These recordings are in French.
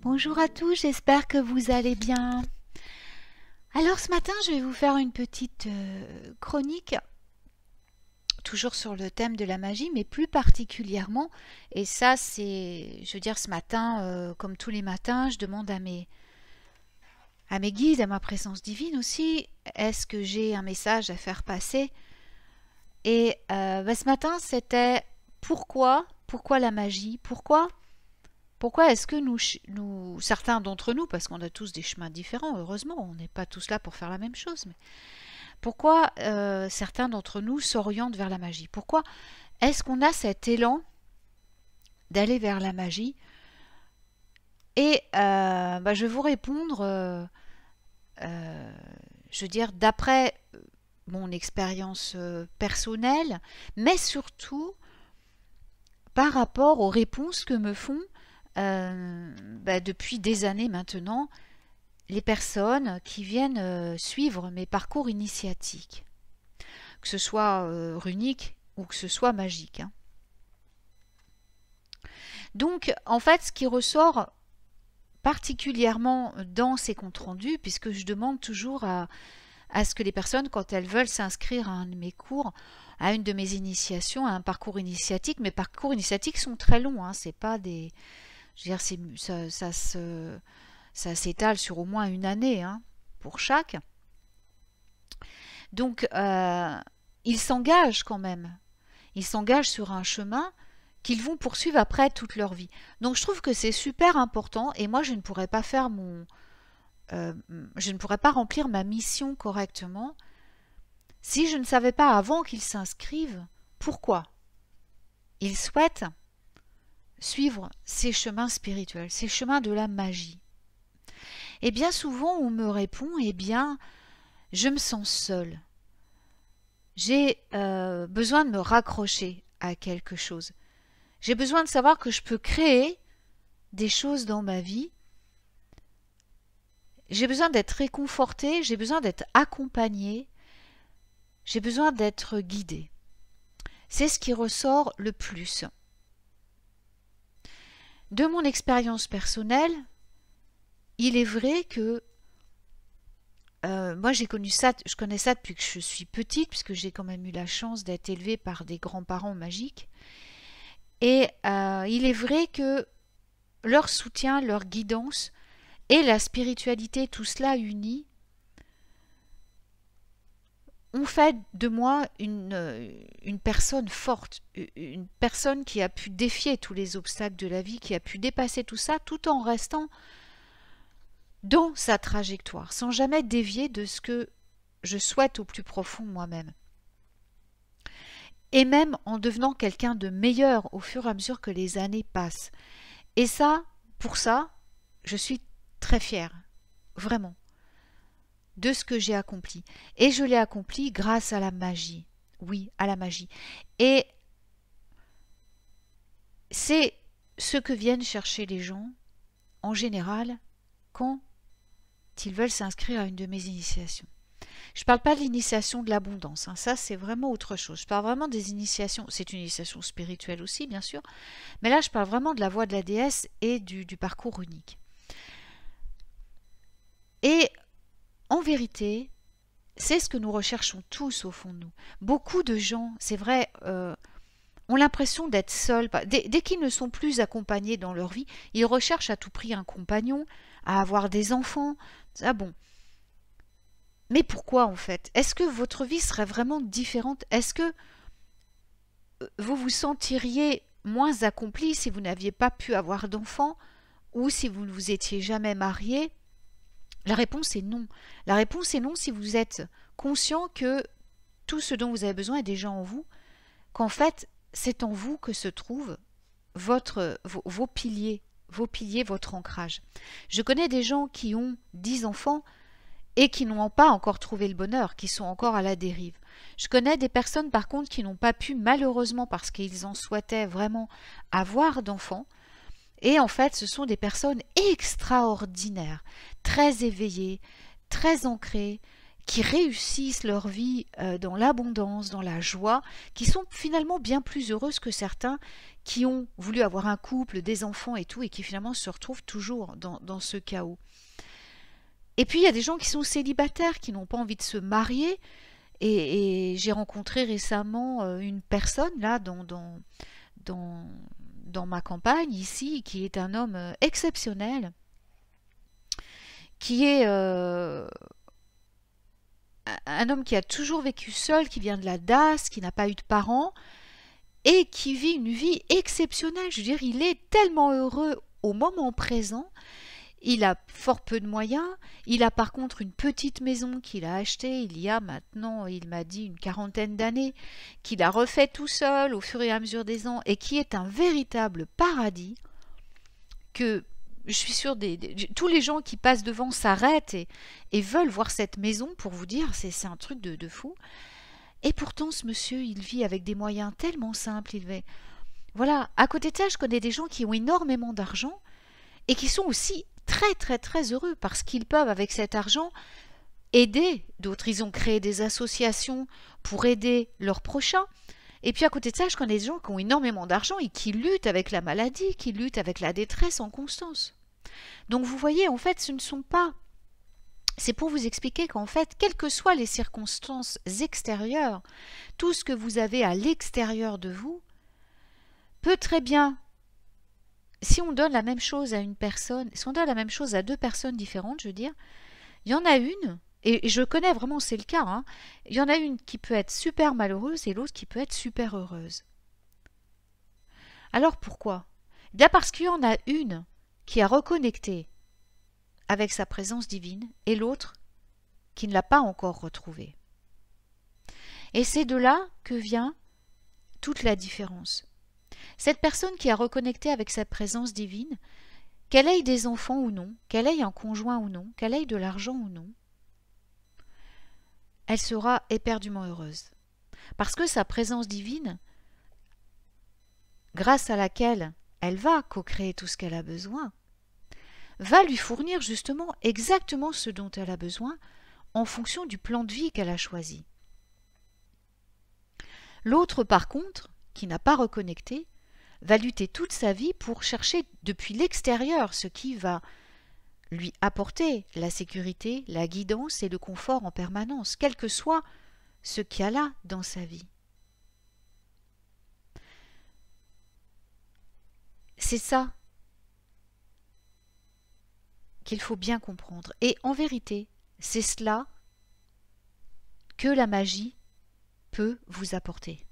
Bonjour à tous, j'espère que vous allez bien. Alors ce matin, je vais vous faire une petite chronique, toujours sur le thème de la magie, mais plus particulièrement, et ça c'est, je veux dire ce matin, comme tous les matins, je demande à mes guides, à ma présence divine aussi, est-ce que j'ai un message à faire passer? Et ce matin, c'était pourquoi la magie? Pourquoi est-ce que nous, certains d'entre nous, parce qu'on a tous des chemins différents, heureusement, on n'est pas tous là pour faire la même chose, mais pourquoi certains d'entre nous s'orientent vers la magie? Pourquoi est-ce qu'on a cet élan d'aller vers la magie? Et je vais vous répondre, je veux dire, d'après mon expérience personnelle, mais surtout par rapport aux réponses que me font depuis des années maintenant, les personnes qui viennent suivre mes parcours initiatiques, que ce soit runique ou que ce soit magique. Hein. Donc, en fait, ce qui ressort particulièrement dans ces comptes rendus, puisque je demande toujours à ce que les personnes, quand elles veulent s'inscrire à un de mes cours, à une de mes initiations, à un parcours initiatique, mes parcours initiatiques sont très longs, hein, c'est pas des... Je veux dire, ça s'étale sur au moins une année hein, pour chaque. Donc, ils s'engagent quand même. Ils s'engagent sur un chemin qu'ils vont poursuivre après toute leur vie. Donc, je trouve que c'est super important et moi, je ne pourrais pas faire je ne pourrais pas remplir ma mission correctement si je ne savais pas avant qu'ils s'inscrivent pourquoi ils souhaitent suivre ces chemins spirituels, ces chemins de la magie. Et bien souvent, on me répond, eh bien, je me sens seule. J'ai besoin de me raccrocher à quelque chose. J'ai besoin de savoir que je peux créer des choses dans ma vie. J'ai besoin d'être réconfortée, j'ai besoin d'être accompagnée, j'ai besoin d'être guidée. C'est ce qui ressort le plus. De mon expérience personnelle, il est vrai que moi j'ai connu ça, je connais ça depuis que je suis petite, puisque j'ai quand même eu la chance d'être élevée par des grands-parents magiques. Et il est vrai que leur soutien, leur guidance et la spiritualité, tout cela uni, ont fait de moi une personne forte, une personne qui a pu défier tous les obstacles de la vie, qui a pu dépasser tout ça, tout en restant dans sa trajectoire, sans jamais dévier de ce que je souhaite au plus profond moi-même. Et même en devenant quelqu'un de meilleur au fur et à mesure que les années passent. Et ça, pour ça, je suis très fière, vraiment, de ce que j'ai accompli. Et je l'ai accompli grâce à la magie. Oui, à la magie. Et c'est ce que viennent chercher les gens, en général, quand ils veulent s'inscrire à une de mes initiations. Je ne parle pas de l'initiation de l'abondance, hein. Ça c'est vraiment autre chose. Je parle vraiment des initiations, c'est une initiation spirituelle aussi bien sûr, mais là je parle vraiment de la voie de la déesse et du parcours unique. Et en vérité, c'est ce que nous recherchons tous au fond de nous. Beaucoup de gens, c'est vrai, ont l'impression d'être seuls. Dès qu'ils ne sont plus accompagnés dans leur vie, ils recherchent à tout prix un compagnon, à avoir des enfants. Ah bon. Mais pourquoi en fait? Est-ce que votre vie serait vraiment différente? Est-ce que vous vous sentiriez moins accompli si vous n'aviez pas pu avoir d'enfants ou si vous ne vous étiez jamais marié? La réponse est non. La réponse est non si vous êtes conscient que tout ce dont vous avez besoin est déjà en vous, qu'en fait c'est en vous que se trouvent vos piliers, votre ancrage. Je connais des gens qui ont 10 enfants et qui n'ont pas encore trouvé le bonheur, qui sont encore à la dérive. Je connais des personnes par contre qui n'ont pas pu, malheureusement parce qu'ils en souhaitaient vraiment, avoir d'enfants. Et en fait, ce sont des personnes extraordinaires, très éveillées, très ancrées, qui réussissent leur vie dans l'abondance, dans la joie, qui sont finalement bien plus heureuses que certains qui ont voulu avoir un couple, des enfants et tout, et qui finalement se retrouvent toujours dans ce chaos. Et puis il y a des gens qui sont célibataires, qui n'ont pas envie de se marier, et j'ai rencontré récemment une personne là dans ma campagne ici, qui est un homme exceptionnel, qui est un homme qui a toujours vécu seul, qui vient de la DAS, qui n'a pas eu de parents, et qui vit une vie exceptionnelle. Je veux dire, il est tellement heureux au moment présent. Il a fort peu de moyens. Il a par contre une petite maison qu'il a achetée il y a maintenant, il m'a dit, une quarantaine d'années, qu'il a refait tout seul au fur et à mesure des ans, et qui est un véritable paradis, que je suis sûre tous les gens qui passent devant s'arrêtent et veulent voir cette maison pour vous dire, c'est un truc de fou. Et pourtant, ce monsieur, il vit avec des moyens tellement simples. Voilà, à côté de ça, je connais des gens qui ont énormément d'argent et qui sont aussi très très très heureux parce qu'ils peuvent, avec cet argent, aider d'autres. Ils ont créé des associations pour aider leurs prochains. Et puis à côté de ça, je connais des gens qui ont énormément d'argent et qui luttent avec la maladie, qui luttent avec la détresse en constance. Donc vous voyez, en fait, ce ne sont pas... C'est pour vous expliquer qu'en fait, quelles que soient les circonstances extérieures, tout ce que vous avez à l'extérieur de vous peut très bien, si on donne la même chose à une personne, si on donne la même chose à deux personnes différentes, je veux dire, il y en a une, et je connais vraiment, c'est le cas, hein, il y en a une qui peut être super malheureuse et l'autre qui peut être super heureuse. Alors pourquoi? Bien parce qu'il y en a une qui a reconnecté avec sa présence divine et l'autre qui ne l'a pas encore retrouvée. Et c'est de là que vient toute la différence. Cette personne qui a reconnecté avec sa présence divine, qu'elle ait des enfants ou non, qu'elle ait un conjoint ou non, qu'elle ait de l'argent ou non, elle sera éperdument heureuse. Parce que sa présence divine, grâce à laquelle elle va co-créer tout ce qu'elle a besoin, va lui fournir justement exactement ce dont elle a besoin en fonction du plan de vie qu'elle a choisi. L'autre, par contre, qui n'a pas reconnecté, va lutter toute sa vie pour chercher depuis l'extérieur ce qui va lui apporter la sécurité, la guidance et le confort en permanence, quel que soit ce qu'il y a là dans sa vie. C'est ça qu'il faut bien comprendre. Et en vérité, c'est cela que la magie peut vous apporter.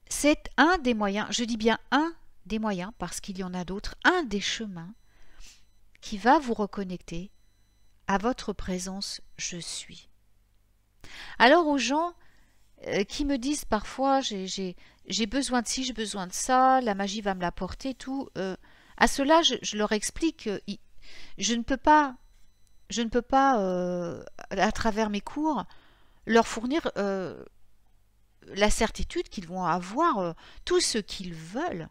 C'est un des moyens, je dis bien un des moyens, parce qu'il y en a d'autres, un des chemins qui va vous reconnecter à votre présence « je suis ». Alors aux gens qui me disent parfois « j'ai besoin de ci, j'ai besoin de ça, la magie va me l'apporter », tout, à cela je leur explique que je ne peux pas, à travers mes cours, leur fournir la certitude qu'ils vont avoir tout ce qu'ils veulent,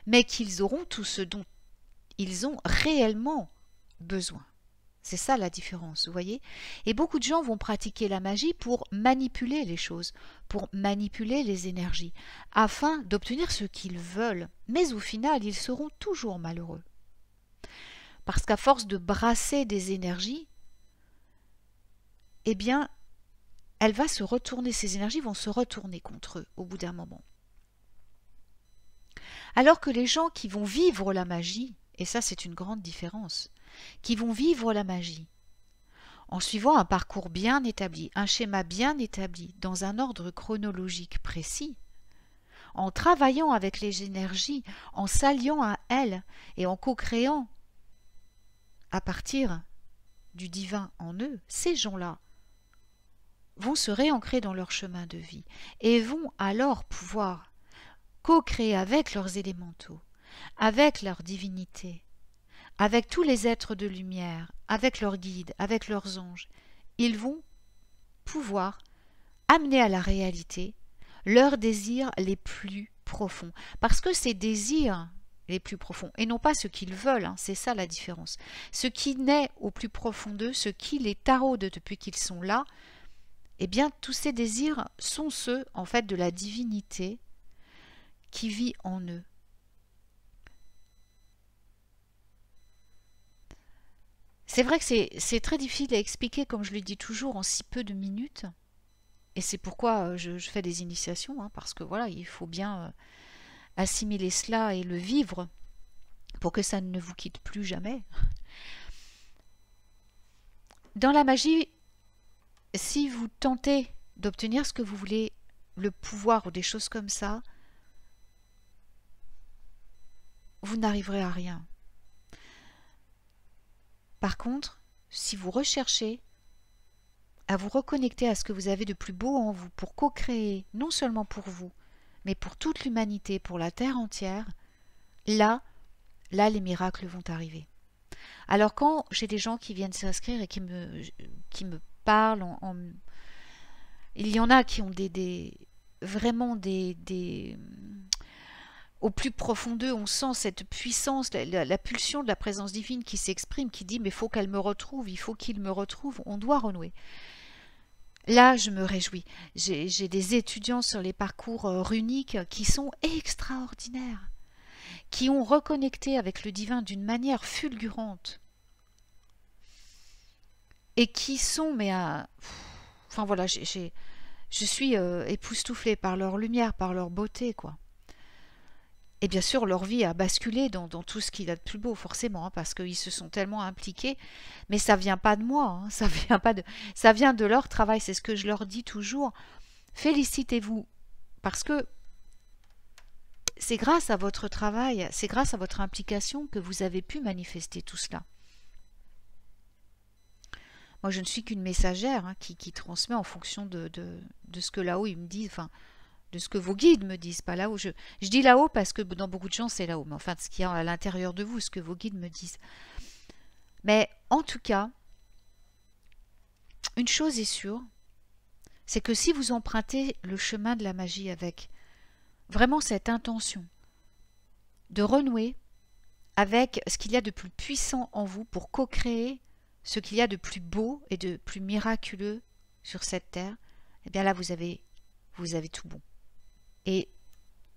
mais qu'ils auront tout ce dont ils ont réellement besoin. C'est ça la différence, vous voyez? Et beaucoup de gens vont pratiquer la magie pour manipuler les choses, pour manipuler les énergies, afin d'obtenir ce qu'ils veulent. Mais au final, ils seront toujours malheureux. Parce qu'à force de brasser des énergies, eh bien, ces énergies vont se retourner contre eux au bout d'un moment. Alors que les gens qui vont vivre la magie, et ça c'est une grande différence, qui vont vivre la magie en suivant un parcours bien établi, un schéma bien établi, dans un ordre chronologique précis, en travaillant avec les énergies, en s'alliant à elles et en co-créant à partir du divin en eux, ces gens-là vont se réancrer dans leur chemin de vie et vont alors pouvoir co-créer avec leurs élémentaux, avec leur divinité, avec tous les êtres de lumière, avec leurs guides, avec leurs anges. Ils vont pouvoir amener à la réalité leurs désirs les plus profonds. Parce que ces désirs les plus profonds, et non pas ce qu'ils veulent, hein, c'est ça la différence. Ce qui naît au plus profond d'eux, ce qui les taraude depuis qu'ils sont là, eh bien tous ces désirs sont ceux en fait de la divinité qui vit en eux. C'est vrai que c'est très difficile à expliquer, comme je le dis toujours, en si peu de minutes. Et c'est pourquoi je fais des initiations, hein, parce que voilà, il faut bien assimiler cela et le vivre pour que ça ne vous quitte plus jamais. Dans la magie, si vous tentez d'obtenir ce que vous voulez, le pouvoir ou des choses comme ça, vous n'arriverez à rien. Par contre, si vous recherchez à vous reconnecter à ce que vous avez de plus beau en vous pour co-créer, non seulement pour vous, mais pour toute l'humanité, pour la Terre entière, là, les miracles vont arriver. Alors quand j'ai des gens qui viennent s'inscrire et qui me parlent, il y en a qui ont vraiment au plus profond d'eux, on sent cette puissance, la pulsion de la présence divine qui s'exprime, qui dit mais il faut qu'elle me retrouve, il faut qu'il me retrouve, on doit renouer. Là, je me réjouis. J'ai des étudiants sur les parcours runiques qui sont extraordinaires, qui ont reconnecté avec le divin d'une manière fulgurante et qui sont, mais enfin voilà, je suis époustouflée par leur lumière, par leur beauté, quoi. Et bien sûr, leur vie a basculé dans tout ce qu'il y a de plus beau, forcément, hein, parce qu'ils se sont tellement impliqués. Mais ça vient pas de moi, hein, ça vient de leur travail. C'est ce que je leur dis toujours. Félicitez-vous, parce que c'est grâce à votre travail, c'est grâce à votre implication que vous avez pu manifester tout cela. Moi, je ne suis qu'une messagère, hein, qui transmet en fonction de ce que là-haut ils me disent, enfin, de ce que vos guides me disent, pas là-haut. Je dis là-haut parce que dans beaucoup de gens c'est là-haut, mais enfin ce qu'il y a à l'intérieur de vous, ce que vos guides me disent. Mais en tout cas, une chose est sûre, c'est que si vous empruntez le chemin de la magie avec vraiment cette intention de renouer avec ce qu'il y a de plus puissant en vous pour co-créer ce qu'il y a de plus beau et de plus miraculeux sur cette terre, eh bien là vous avez tout bon. Et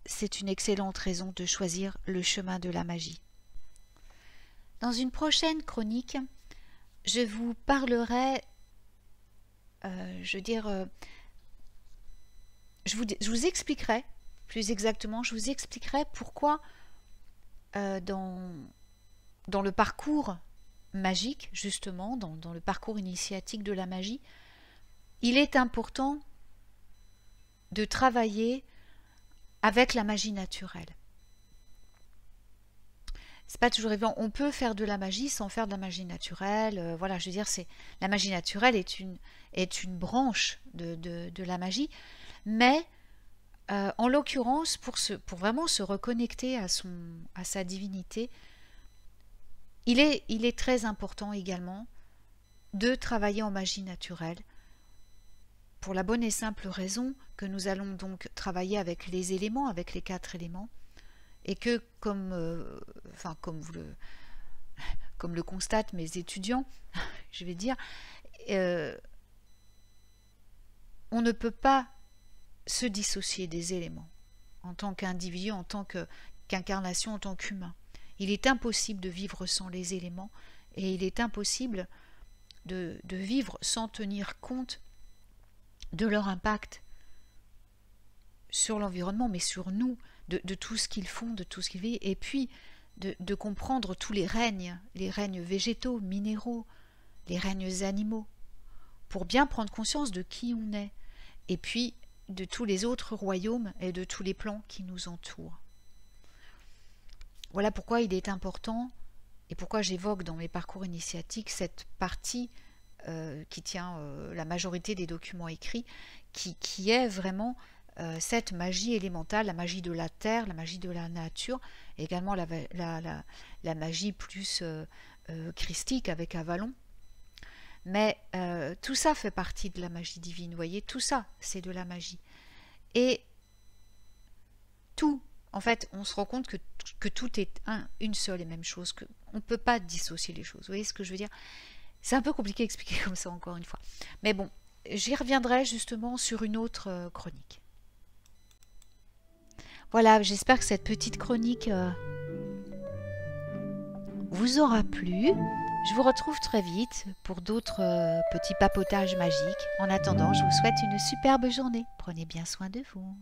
c'est une excellente raison de choisir le chemin de la magie. Dans une prochaine chronique, je vous parlerai, je vous expliquerai, plus exactement, je vous expliquerai pourquoi dans le parcours magique, justement, dans le parcours initiatique de la magie, il est important de travailler avec la magie naturelle. C'est pas toujours évident. On peut faire de la magie sans faire de la magie naturelle. Voilà, je veux dire, la magie naturelle est une branche de la magie, mais en l'occurrence, pour vraiment se reconnecter à sa divinité, il est très important également de travailler en magie naturelle, pour la bonne et simple raison que nous allons donc travailler avec les éléments, avec les 4 éléments, et que comme le constatent mes étudiants, je vais dire, on ne peut pas se dissocier des éléments en tant qu'individu, en tant qu'incarnation, en tant qu'humain. Il est impossible de vivre sans les éléments, et il est impossible de vivre sans tenir compte de leur impact sur l'environnement, mais sur nous, de tout ce qu'ils font, de tout ce qu'ils vivent, et puis de comprendre tous les règnes végétaux, minéraux, les règnes animaux, pour bien prendre conscience de qui on est, et puis de tous les autres royaumes et de tous les plans qui nous entourent. Voilà pourquoi il est important, et pourquoi j'évoque dans mes parcours initiatiques cette partie qui tient la majorité des documents écrits, qui est vraiment cette magie élémentale, la magie de la terre, la magie de la nature, et également la magie plus christique avec Avalon. Mais tout ça fait partie de la magie divine, vous voyez, tout ça c'est de la magie. Et tout, en fait, on se rend compte que que tout est une seule et même chose, qu'on ne peut pas dissocier les choses. Vous voyez ce que je veux dire? C'est un peu compliqué à expliquer comme ça, encore une fois. Mais bon, j'y reviendrai justement sur une autre chronique. Voilà, j'espère que cette petite chronique vous aura plu. Je vous retrouve très vite pour d'autres petits papotages magiques. En attendant, je vous souhaite une superbe journée. Prenez bien soin de vous.